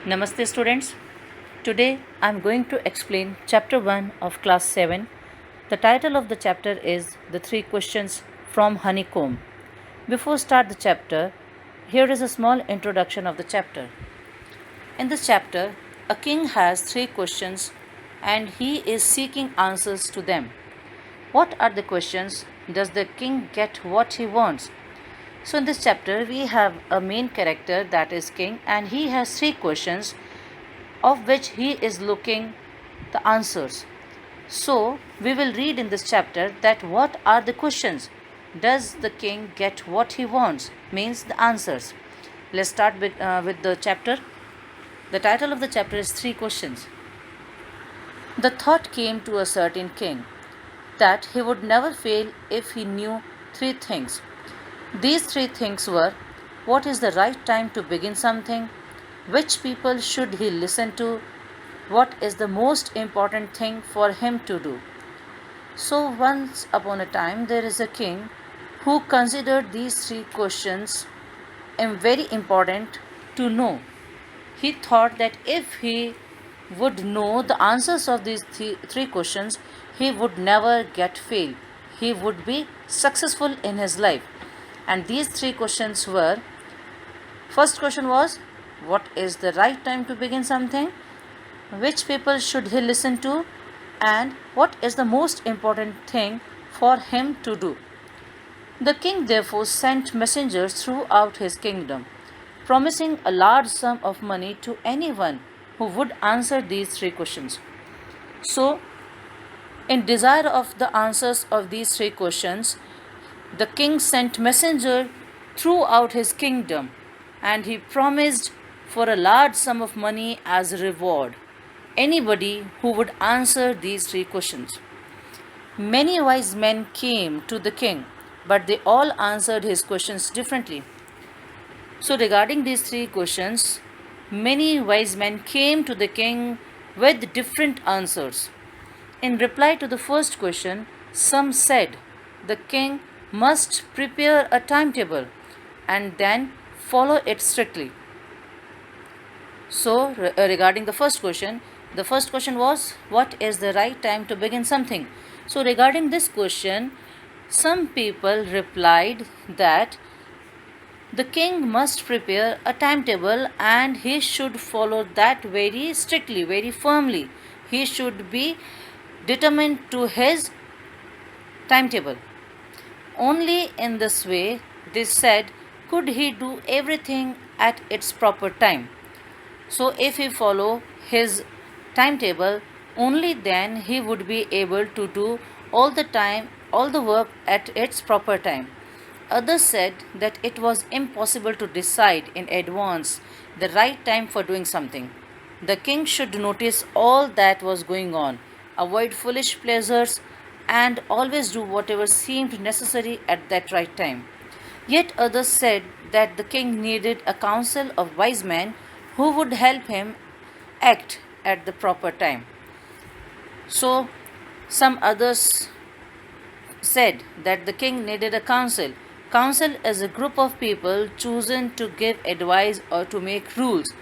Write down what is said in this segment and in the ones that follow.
Namaste students. Today I am going to explain chapter 1 of class 7. The title of the chapter is The Three Questions from Honeycomb. Before start the chapter, here is a small introduction of the chapter. In this chapter, a king has three questions and he is seeking answers to them. What are the questions? Does the king get what he wants? So in this chapter we have a main character, that is king, and he has three questions of which he is looking the answers. So we will read in this chapter that what are the questions. Does the king get what he wants? Means the answers. Let's start with the chapter. The title of the chapter is Three Questions. The thought came to a certain king that he would never fail if he knew three things. These three things were: what is the right time to begin something? Which people should he listen to? What is the most important thing for him to do? So, once upon a time, there is a king who considered these three questions very important to know. He thought that if he would know the answers of these three questions, he would never get fail. He would be successful in his life. And these three questions were: first question was, what is the right time to begin something? Which people should he listen to? And what is the most important thing for him to do? The king therefore sent messengers throughout his kingdom, promising a large sum of money to anyone who would answer these three questions. So, in desire of the answers of these three questions, the king sent messenger throughout his kingdom, and he promised for a large sum of money as a reward anybody who would answer these three questions. Many wise men came to the king, but they all answered his questions differently. So, regarding these three questions, many wise men came to the king with different answers. In reply to the first question, some said the king must prepare a timetable and then follow it strictly. So, regarding the first question was, what is the right time to begin something? So, regarding this question, some people replied that the king must prepare a timetable and he should follow that very strictly, very firmly. He should be determined to his timetable. Only in this way, they said, could he do everything at its proper time. So if he follow his timetable, only then he would be able to do all the work at its proper time. Others said that it was impossible to decide in advance the right time for doing something. The king should notice all that was going on, avoid foolish pleasures, and always do whatever seemed necessary at that right time. Yet others said that the king needed a council of wise men who would help him act at the proper time. So, some others said that the king needed a council. Council is a group of people chosen to give advice or to make rules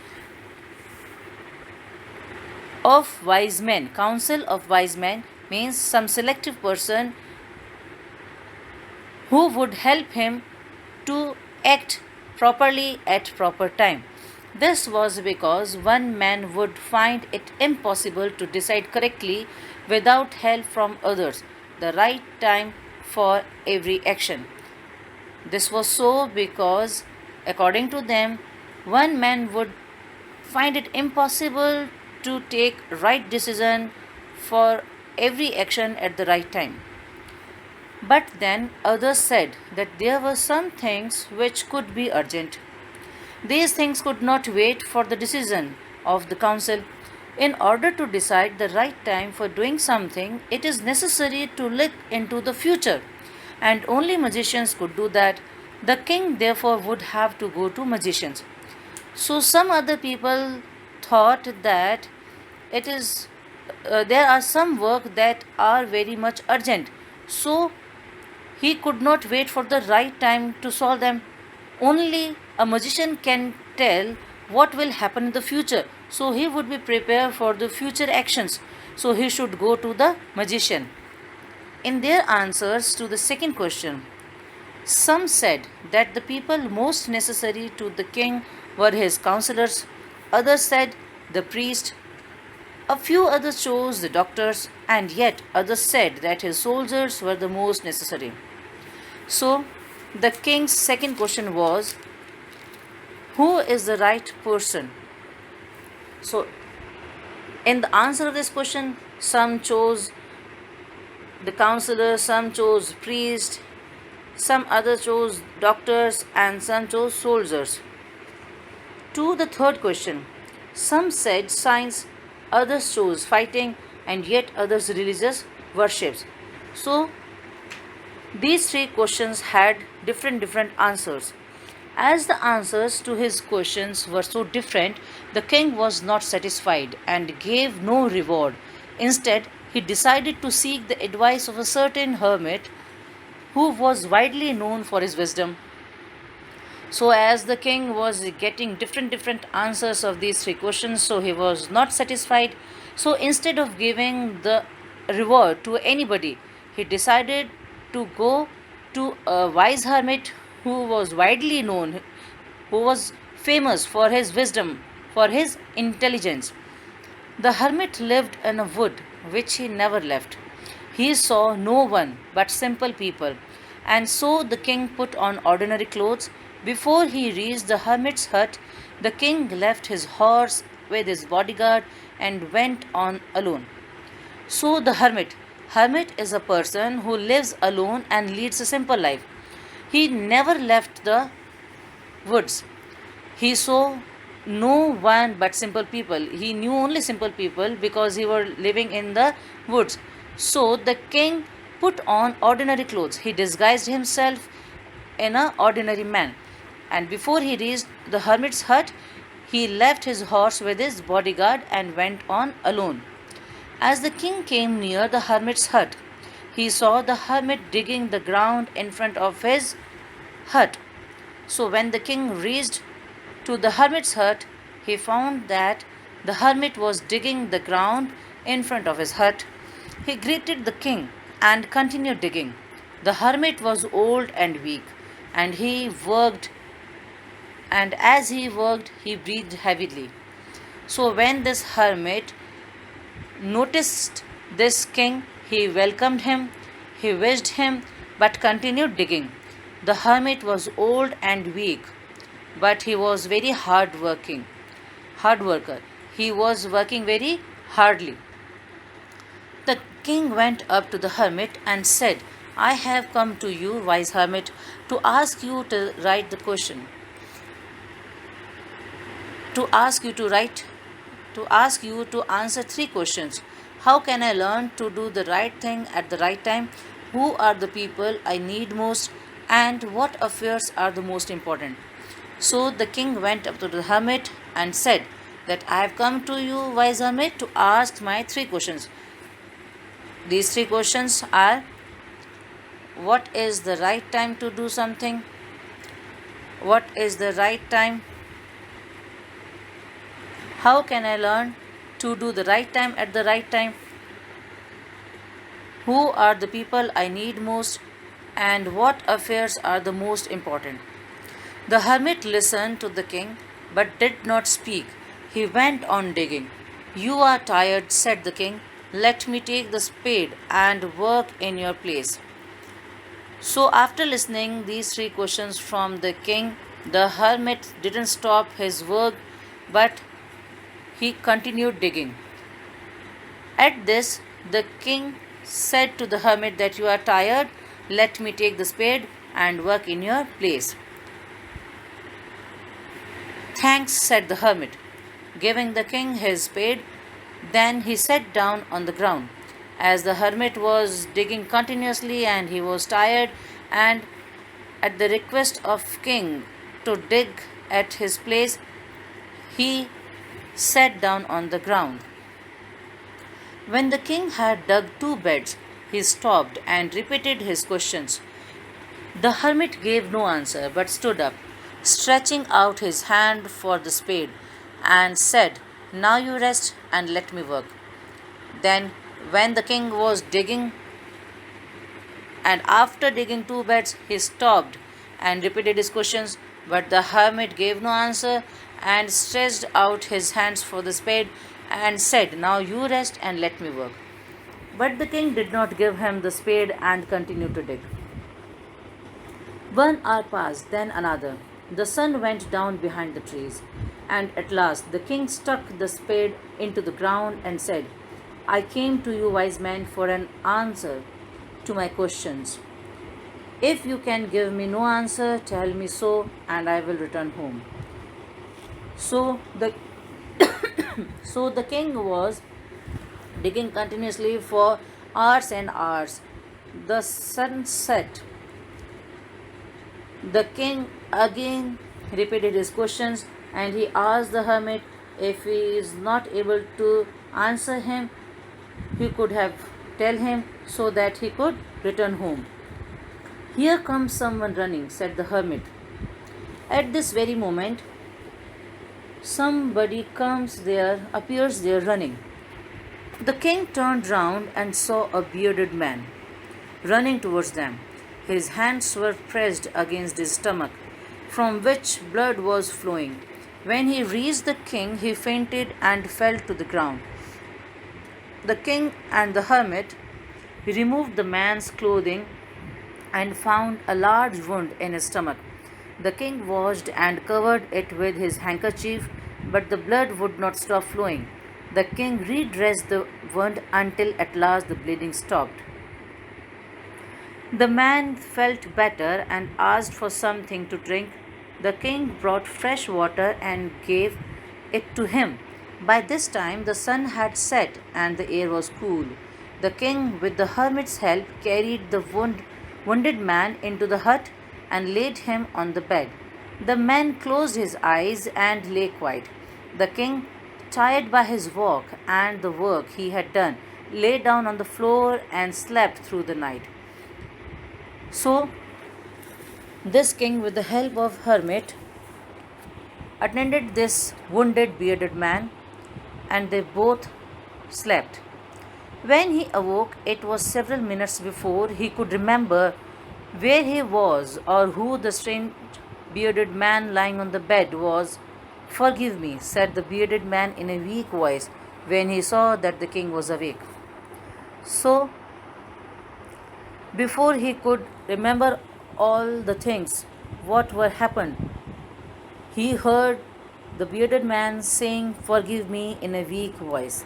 of wise men. Council of wise men means some selective person who would help him to act properly at proper time. This was because one man would find it impossible to decide correctly without help from others the right time for every action. This was so because, according to them, one man would find it impossible to take right decision for every action at the right time. But then others said that there were some things which could be urgent. These things could not wait for the decision of the council. In order to decide the right time for doing something, it is necessary to look into the future, and only magicians could do that. The king therefore would have to go to magicians. So some other people thought that there are some work that are very much urgent. So he could not wait for the right time to solve them. Only a magician can tell what will happen in the future. So he would be prepared for the future actions. So he should go to the magician. In their answers to the second question, some said that the people most necessary to the king were his counselors, others said the priest, a few others chose the doctors, and yet others said that his soldiers were the most necessary. So, the king's second question was, who is the right person? So, in the answer of this question, some chose the counselor, some chose priest, some others chose doctors, and some chose soldiers. To the third question, some said science, others chose fighting, and yet others religious worships. So these three questions had different answers. As the answers to his questions were so different, the king was not satisfied and gave no reward. Instead, he decided to seek the advice of a certain hermit who was widely known for his wisdom. So as the king was getting different answers of these three questions, so he was not satisfied. So instead of giving the reward to anybody, he decided to go to a wise hermit who was widely known, who was famous for his wisdom, for his intelligence. The hermit lived in a wood which he never left. He saw no one but simple people, and so the king put on ordinary clothes. Before he reached the hermit's hut, the king left his horse with his bodyguard and went on alone. So the hermit is a person who lives alone and leads a simple life. He never left the woods. He saw no one but simple people. He knew only simple people because he were living in the woods. So the king put on ordinary clothes. He disguised himself in an ordinary man. And before he reached the hermit's hut, he left his horse with his bodyguard and went on alone. As the king came near the hermit's hut, he saw the hermit digging the ground in front of his hut. So when the king reached to the hermit's hut, he found that the hermit was digging the ground in front of his hut. He greeted the king and continued digging. The hermit was old and weak, and as he worked, he breathed heavily. So when this hermit noticed this king, he welcomed him, he wished him, but continued digging. The hermit was old and weak, but he was very hard worker. He was working very hardly. The king went up to the hermit and said, I have come to you, wise hermit, to ask you to write the question. To ask you to answer three questions. How can I learn to do the right thing at the right time? Who are the people I need most? And what affairs are the most important? So the king went up to the hermit and said that I have come to you, wise hermit, to ask my three questions. These three questions are: what is the right time to do something? What is the right time? How can I learn to do the right time at the right time? Who are the people I need most? And what affairs are the most important? The hermit listened to the king but did not speak. He went on digging. You are tired, said the king. Let me take the spade and work in your place. So, after listening these three questions from the king, the hermit didn't stop his work but he continued digging. At this, the king said to the hermit that you are tired, let me take the spade and work in your place. Thanks, said the hermit, giving the king his spade. Then he sat down on the ground. As the hermit was digging continuously and he was tired, and at the request of king to dig at his place, he sat down on the ground. When the king had dug 2 beds, he stopped and repeated his questions. The hermit gave no answer but stood up. stretching out his hand for the spade, and said, "Now you rest and let me work." Then, when the king was digging, and after digging two beds, he stopped and repeated his questions, but the hermit gave no answer and stretched out his hands for the spade and said, "Now you rest and let me work." But the king did not give him the spade and continued to dig. 1 hour passed, then another. The sun went down behind the trees, and at last the king stuck the spade into the ground and said, "I came to you, wise men, for an answer to my questions. If you can give me no answer, tell me so, and I will return home." So the so the king was digging continuously for hours and hours. The sun set. The king again repeated his questions, and he asked the hermit if he is not able to answer him, he could have tell him so that he could return home. "Here comes someone running," said the hermit. At this very moment, somebody appears there running. The king turned round and saw a bearded man running towards them. His hands were pressed against his stomach, from which blood was flowing. When he reached the king, he fainted and fell to the ground. The king and the hermit removed the man's clothing and found a large wound in his stomach. The king washed and covered it with his handkerchief, but the blood would not stop flowing. The king redressed the wound until at last the bleeding stopped. The man felt better and asked for something to drink. The king brought fresh water and gave it to him. By this time the sun had set and the air was cool. The king, with the hermit's help, carried the wounded man into the hut and laid him on the bed. The man closed his eyes and lay quiet. The king, tired by his walk and the work he had done, lay down on the floor and slept through the night. So, this king, with the help of hermit, attended this wounded bearded man, and they both slept. When he awoke, it was several minutes before he could remember where he was or who the strange bearded man lying on the bed was. "Forgive me," said the bearded man in a weak voice when he saw that the king was awake. So, before he could remember all the things what were happened, he heard the bearded man saying, "Forgive me," in a weak voice.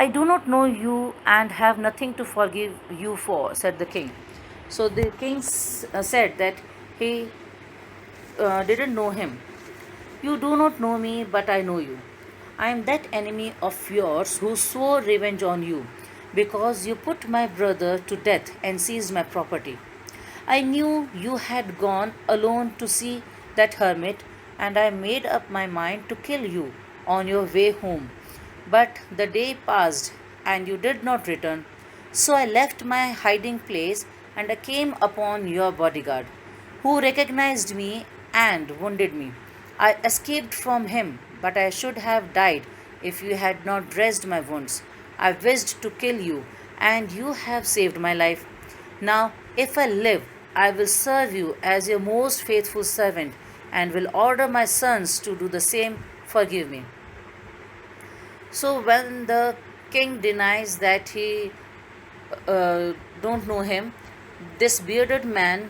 "I do not know you and have nothing to forgive you for," said the king. So the king said that he didn't know him. "You do not know me, but I know you. I am that enemy of yours who swore revenge on you because you put my brother to death and seized my property. I knew you had gone alone to see that hermit, and I made up my mind to kill you on your way home. But the day passed and you did not return. So I left my hiding place and I came upon your bodyguard, who recognized me and wounded me. I escaped from him, but I should have died if you had not dressed my wounds. I wished to kill you, and you have saved my life. Now, if I live, I will serve you as your most faithful servant and will order my sons to do the same. Forgive me." So when the king denies that he don't know him, this bearded man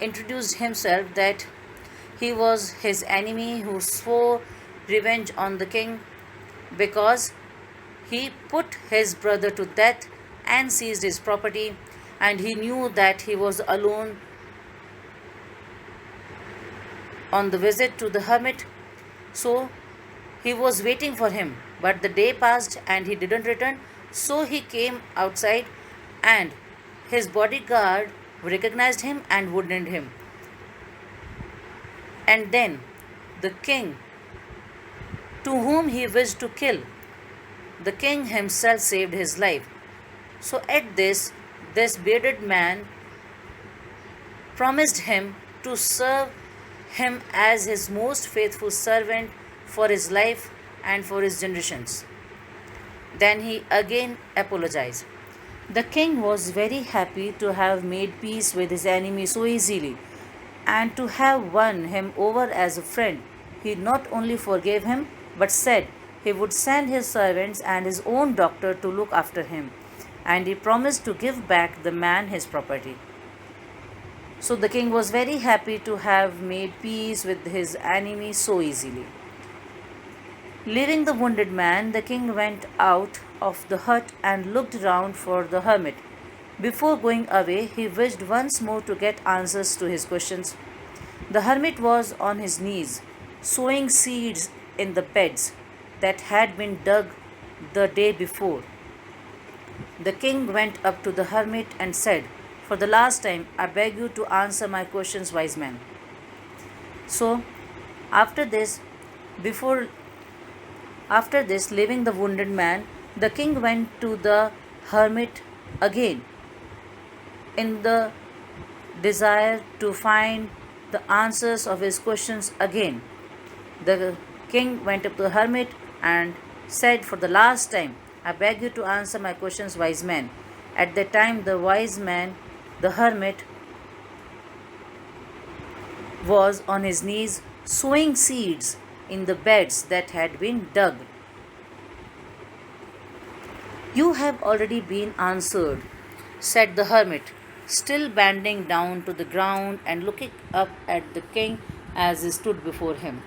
introduced himself that he was his enemy who swore revenge on the king because he put his brother to death and seized his property, and he knew that he was alone on the visit to the hermit. So he was waiting for him, but the day passed and he didn't return. So he came outside, and his bodyguard recognized him and wounded him. And then the king, to whom he wished to kill, the king himself saved his life. So at this bearded man promised him to serve him as his most faithful servant for his life and for his generations. Then he again apologized. The king was very happy to have made peace with his enemy so easily and to have won him over as a friend. He not only forgave him but said he would send his servants and his own doctor to look after him, and he promised to give back the man his property. So the king was very happy to have made peace with his enemy so easily. Leaving the wounded man, the king went out of the hut and looked round for the hermit. Before going away, he wished once more to get answers to his questions. The hermit was on his knees, sowing seeds in the beds that had been dug the day before. The king went up to the hermit and said, "For the last time, I beg you to answer my questions, wise man." So, after this, before after this, leaving the wounded man, the king went to the hermit again in the desire to find the answers of his questions again. The king went up to the hermit and said, "For the last time, I beg you to answer my questions, wise man." At that time, the wise man, the hermit, was on his knees sowing seeds in the beds that had been dug. "You have already been answered," said the hermit, still bending down to the ground and looking up at the king as he stood before him.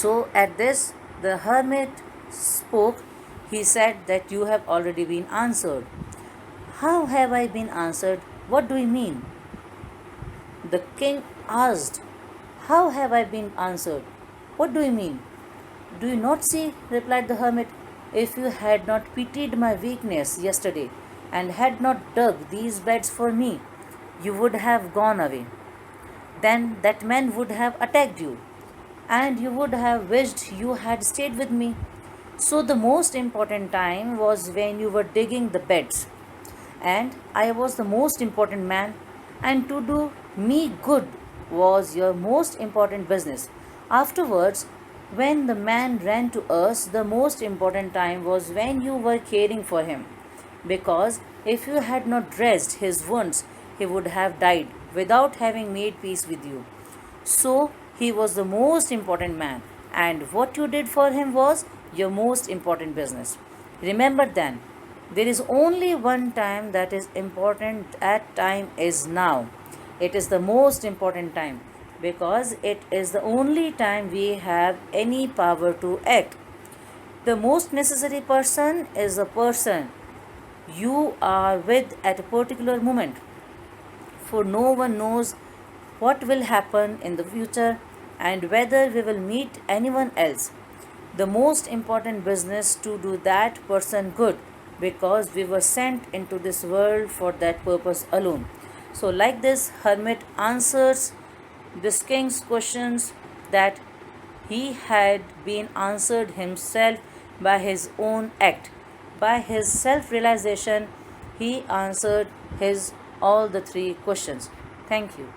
So at this, the hermit spoke. He said that you have already been answered. "How have I been answered? What do you mean?" The king asked, "How have I been answered? What do you mean?" "Do you not see," replied the hermit, "if you had not pitied my weakness yesterday and had not dug these beds for me, you would have gone away. Then that man would have attacked you, and you would have wished you had stayed with me. So the most important time was when you were digging the beds, and I was the most important man, and to do me good was your most important business. Afterwards, when the man ran to us, the most important time was when you were caring for him, because if you had not dressed his wounds, he would have died without having made peace with you. So he was the most important man, and what you did for him was your most important business. Remember then, there is only one time that is important. That time is now. It is the most important time because it is the only time we have any power to act. The most necessary person is the person you are with at a particular moment, for no one knows what will happen in the future and whether we will meet anyone else. The most important business to do that person good, because we were sent into this world for that purpose alone. So like this, hermit answers this king's questions that he had been answered himself by his own act. By his self-realization, he answered his all the three questions. Thank you.